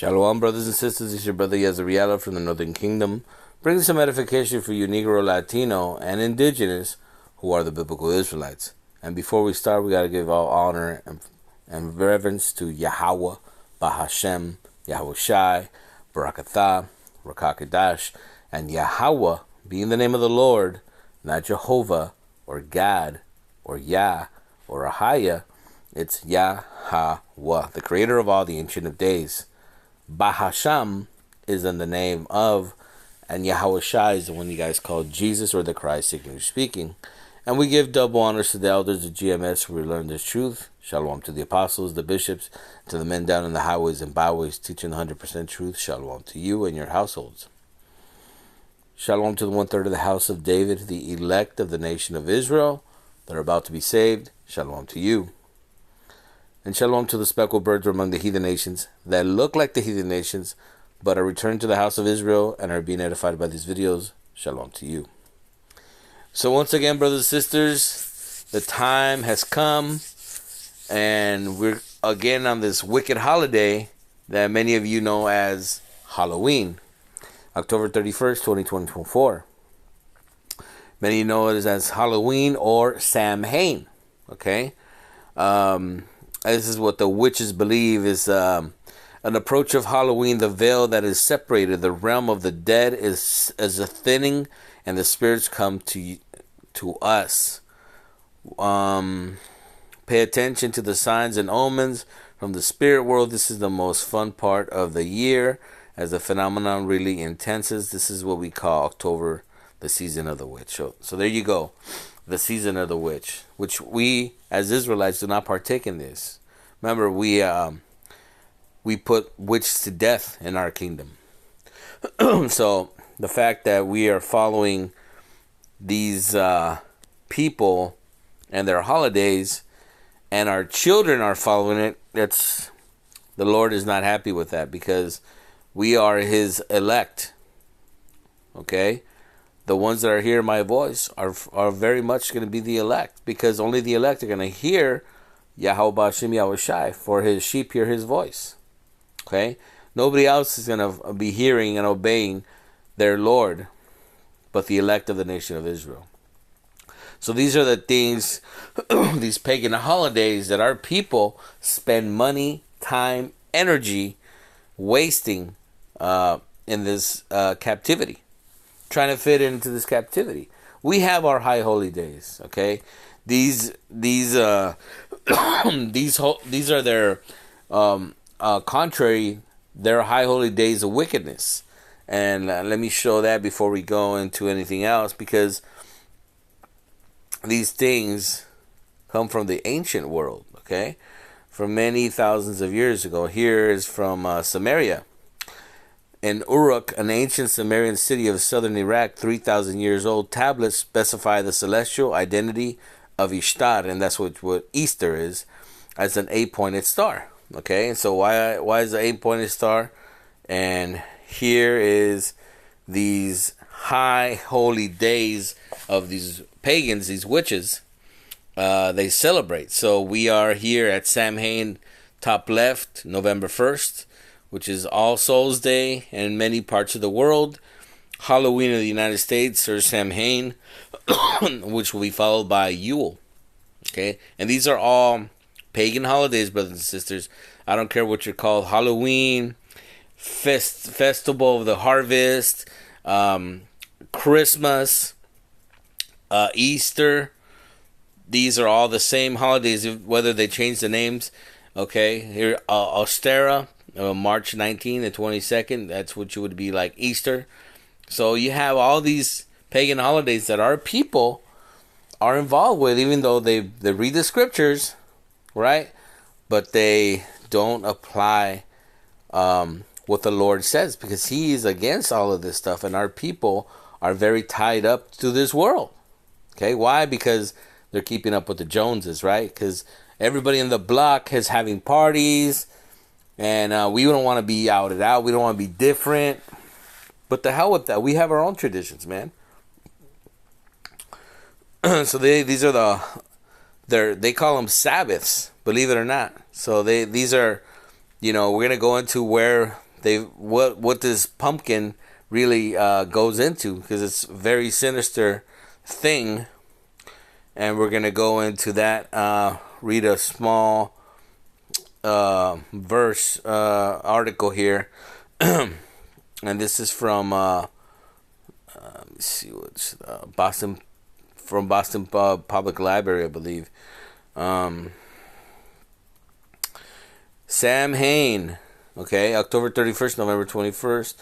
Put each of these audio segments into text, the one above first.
Shalom, brothers and sisters. It's your brother ISRAELITES from the Northern Kingdom, bringing some edification for you Negro, Latino, and Indigenous who are the biblical Israelites. And before we start, we got to give all honor and reverence to Yahweh, Bahashem, Yahweh Shai, Barakatah, Rakakadash, and Yahweh being the name of the Lord, not Jehovah or Gad or Yah or Ahaya. It's Yahweh, the creator of all, the Ancient of Days. Bahasham is in the name of, and Yahweh Shai is the one you guys call Jesus or the Christ, English speaking. And we give double honors to the elders of GMS who we learn this truth. Shalom to the apostles, the bishops, to the men down in the highways and byways teaching the 100% truth. Shalom to you and your households. Shalom to the 1/3 of the house of David, the elect of the nation of Israel that are about to be saved. Shalom to you. And shalom to the speckled birds among the heathen nations that look like the heathen nations, but are returned to the house of Israel and are being edified by these videos. Shalom to you. So once again, brothers and sisters, the time has come, and we're again on this wicked holiday that many of you know as Halloween, October 31st, 2024. Many of you know it as Halloween or Samhain. Okay. This is what the witches believe is an approach of Halloween. The veil that is separated, the realm of the dead, is a thinning, and the spirits come to us. Pay attention to the signs and omens from the spirit world. This is the most fun part of the year, as the phenomenon really intenses. This is what we call October, the season of the witch. So there you go. The season of the witch, which we as Israelites do not partake in this. Remember, we put witches to death in our kingdom. So the fact that we are following these people and their holidays, and our children are following it, the Lord is not happy with that, because we are His elect. Okay. The ones that are hearing my voice are very much going to be the elect, because only the elect are going to hear Yahweh Bashim Yahweh Shai, for His sheep hear His voice. Okay? Nobody else is going to be hearing and obeying their Lord but the elect of the nation of Israel. So these are the things, these pagan holidays that our people spend money, time, energy wasting in this captivity. Trying to fit into this captivity. We have our high holy days, okay? These are their contrary, their high holy days of wickedness. And let me show that before we go into anything else, because these things come from the ancient world, okay? From many thousands of years ago. Here is from Samaria. In Uruk, an ancient Sumerian city of southern Iraq, 3,000 years old, tablets specify the celestial identity of Ishtar, and that's what Easter is, as an 8-pointed star. Okay, and so why is the 8-pointed star? And here is these high holy days of these pagans, these witches, they celebrate. So we are here at Samhain, top left, November 1st. Which is All Souls Day in many parts of the world. Halloween in the United States, or Samhain, which will be followed by Yule. Okay? And these are all pagan holidays, brothers and sisters. I don't care what you're called. Halloween, Festival of the Harvest, Christmas, Easter. These are all the same holidays, whether they change the names. Okay? Here, Ostera. March 19th and 22nd, that's what you would be like Easter. So you have all these pagan holidays that our people are involved with, even though they read the scriptures, right? But they don't apply what the Lord says, because He is against all of this stuff, and our people are very tied up to this world. Okay, why? Because they're keeping up with the Joneses, right? Because everybody in the block is having parties. And we don't want to be outed out. We don't want to be different. But the hell with that. We have our own traditions, man. So these are they call them Sabbaths, believe it or not. So these are, we're going to go into where what this pumpkin really goes into, because it's a very sinister thing. And we're gonna go into that. Read a small verse article here, and this is from let me see what's Boston, from Boston Public Library, I believe. Samhain, okay, October 31st, November 21st.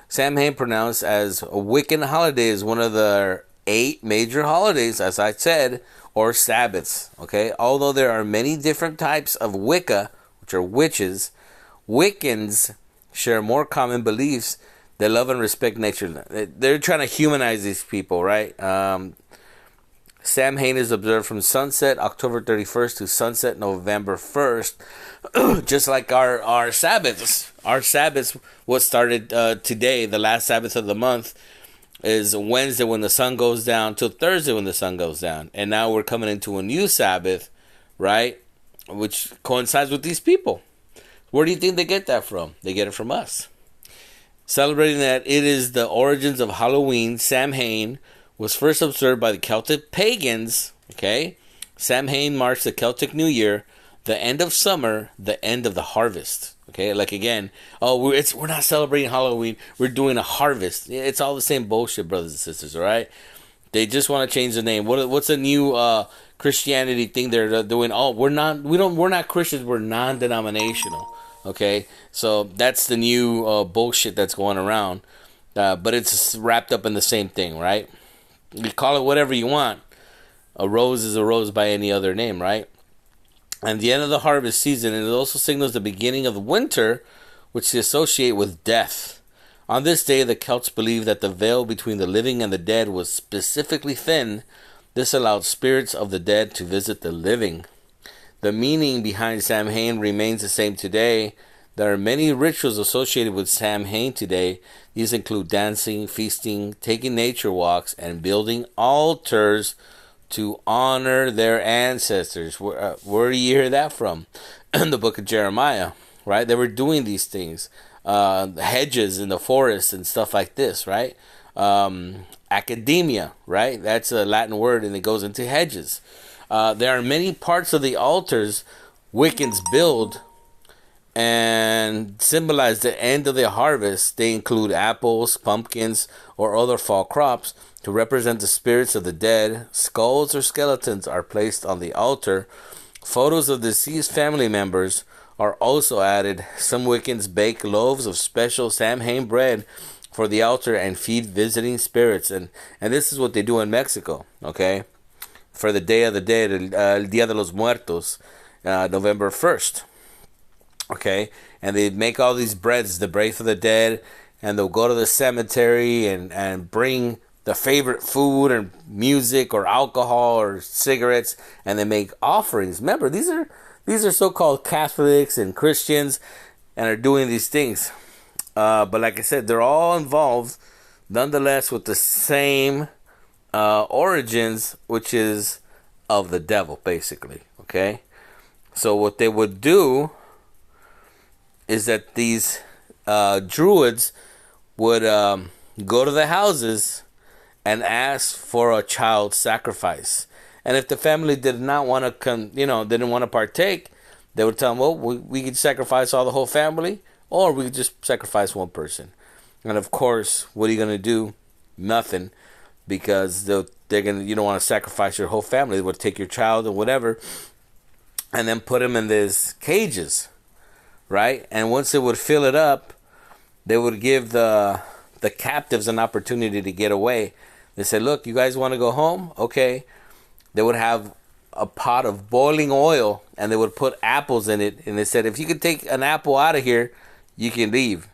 Samhain, pronounced as a Wiccan holiday, is one of the 8 major holidays, as I said, or Sabbaths, okay? Although there are many different types of Wicca, which are witches, Wiccans share more common beliefs. They love and respect nature. They're trying to humanize these people, right? Samhain is observed from sunset October 31st to sunset November 1st, just like our Sabbaths. Our Sabbaths, what started today, the last Sabbath of the month, is Wednesday when the sun goes down till Thursday when the sun goes down. And now we're coming into a new Sabbath, right? Which coincides with these people. Where do you think they get that from? They get it from us. Celebrating that it is the origins of Halloween, Samhain was first observed by the Celtic pagans, okay? Samhain marks the Celtic New Year, the end of summer, the end of the harvest. Okay, like again, we're not celebrating Halloween. We're doing a harvest. It's all the same bullshit, brothers and sisters. All right, they just want to change the name. What's a new Christianity thing they're doing? Oh, we're not Christians. We're non-denominational. Okay, so that's the new bullshit that's going around. But it's wrapped up in the same thing, right? You call it whatever you want. A rose is a rose by any other name, right? And the end of the harvest season, and it also signals the beginning of winter, which they associate with death. On this day, the Celts believed that the veil between the living and the dead was specifically thin. This allowed spirits of the dead to visit the living. The meaning behind Samhain remains the same today. There are many rituals associated with Samhain today. These include dancing, feasting, taking nature walks, and building altars to honor their ancestors. Where do you hear that from? In the book of Jeremiah, right? They were doing these things. Hedges in the forest and stuff like this, right? Academia, right? That's a Latin word, and it goes into hedges. There are many parts of the altars Wiccans build and symbolize the end of the harvest. They include apples, pumpkins, or other fall crops to represent the spirits of the dead. Skulls or skeletons are placed on the altar. Photos of deceased family members are also added. Some Wiccans bake loaves of special Samhain bread for the altar and feed visiting spirits. And this is what they do in Mexico, okay? For the Day of the Dead, El Dia de los Muertos, November 1st. Okay, and they make all these breads, the bread for the dead, and they'll go to the cemetery and bring the favorite food and music or alcohol or cigarettes, and they make offerings. Remember, these are so-called Catholics and Christians, and are doing these things. But like I said, they're all involved, nonetheless, with the same origins, which is of the devil, basically. Okay, so what they would do is that these druids would go to the houses and ask for a child sacrifice. And if the family did not want to didn't want to partake, they would tell them, well, we could sacrifice all the whole family, or we could just sacrifice one person. And of course, what are you going to do? Nothing, because you don't want to sacrifice your whole family. They would take your child or whatever and then put him in these cages. Right? And once they would fill it up, they would give the captives an opportunity to get away. They said, look, you guys want to go home? Okay. They would have a pot of boiling oil, and they would put apples in it. And they said, if you could take an apple out of here, you can leave.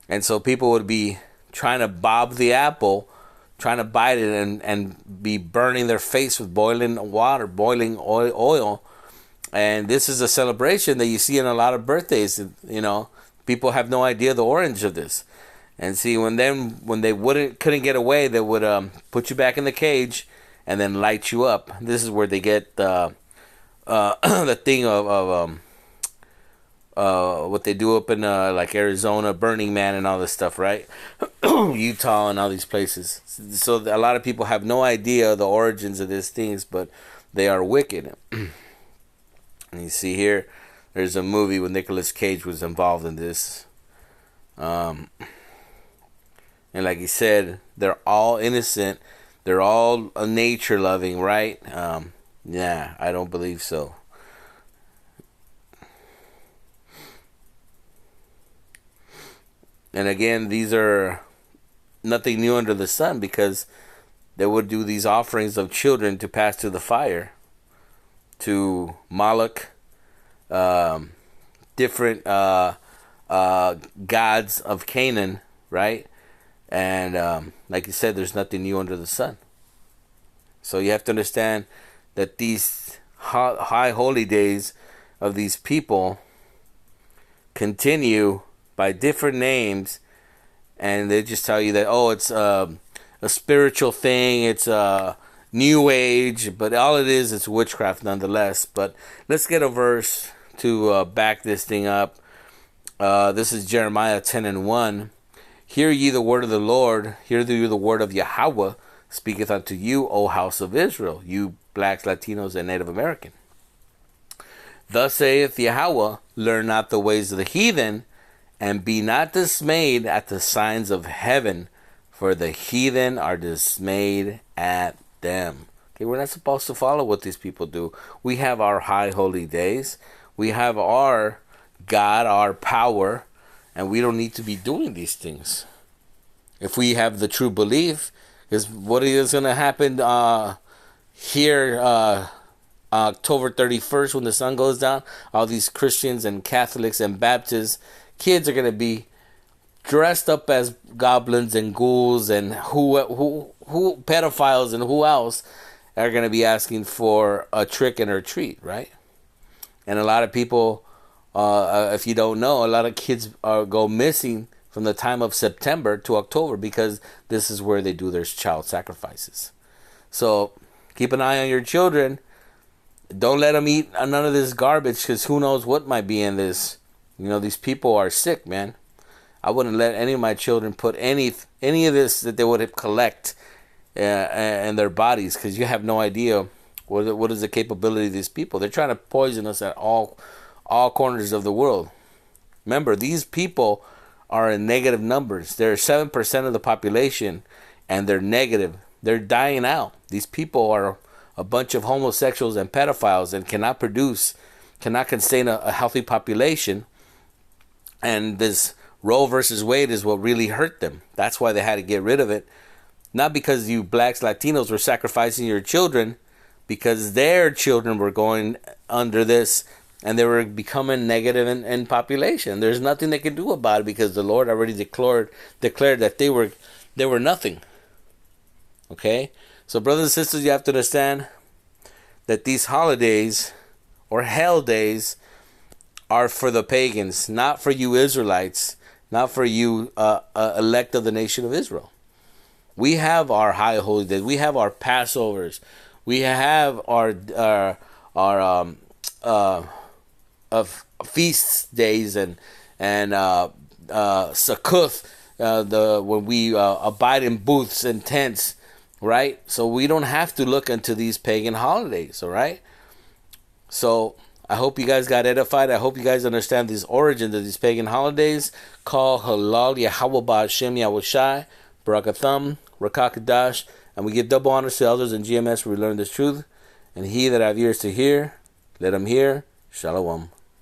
And so people would be trying to bob the apple, trying to bite it, and be burning their face with boiling water, boiling oil. And this is a celebration that you see in a lot of birthdays. People have no idea the origin of this. And see, when they couldn't get away, they would put you back in the cage and then light you up. This is where they get the thing what they do up in like Arizona, Burning Man, and all this stuff, right? Utah and all these places. So a lot of people have no idea the origins of these things, but they are wicked. And you see here, there's a movie with Nicolas Cage was involved in this. And like he said, they're all innocent. They're all nature loving, right? Yeah, I don't believe so. And again, these are nothing new under the sun, because they would do these offerings of children to pass through the fire to Moloch, different gods of Canaan, right? And like you said, there's nothing new under the sun. So you have to understand that these high holy days of these people continue by different names, and they just tell you that, oh, it's a spiritual thing, it's a new age, but all it is, it's witchcraft nonetheless. But let's get a verse to back this thing up. This is Jeremiah 10:1. Hear ye the word of the Lord, hear ye the word of Yahweh, speaketh unto you, O house of Israel, you blacks, Latinos, and Native American. Thus saith Yahweh, learn not the ways of the heathen, and be not dismayed at the signs of heaven, for the heathen are dismayed at them. Okay, we're not supposed to follow what these people do. We have our high holy days. We have our God, our power, and we don't need to be doing these things. If we have the true belief, is what is going to happen here October 31st when the sun goes down. All these Christians and Catholics and Baptists kids are going to be dressed up as goblins and ghouls, and who pedophiles and who else are going to be asking for a trick and or treat, right? And a lot of people, if you don't know, a lot of kids go missing from the time of September to October, because this is where they do their child sacrifices. So keep an eye on your children. Don't let them eat none of this garbage, because who knows what might be in this. You know, these people are sick, man. I wouldn't let any of my children put any of this that they would collect in their bodies, because you have no idea what is the capability of these people. They're trying to poison us at all corners of the world. Remember, these people are in negative numbers. They're 7% of the population, and they're negative. They're dying out. These people are a bunch of homosexuals and pedophiles, and cannot sustain a healthy population. And this Roe versus Wade is what really hurt them. That's why they had to get rid of it. Not because you blacks, Latinos were sacrificing your children, because their children were going under this, and they were becoming negative in population. There's nothing they can do about it, because the Lord already declared that they were nothing. Okay? So brothers and sisters, you have to understand that these holidays or hell days are for the pagans, not for you Israelites, not for you elect of the nation of Israel. We have our high holy days. We have our Passovers. We have our feast days and Succoth, when we abide in booths and tents, right? So we don't have to look into these pagan holidays, all right? So I hope you guys got edified. I hope you guys understand these origins of these pagan holidays. Call Halal Yahweh Ba'Shem Yahushai, Barakatham, Rakakadash, and we give double honors to elders in GMS where we learn this truth. And he that have ears to hear, let him hear. Shalom.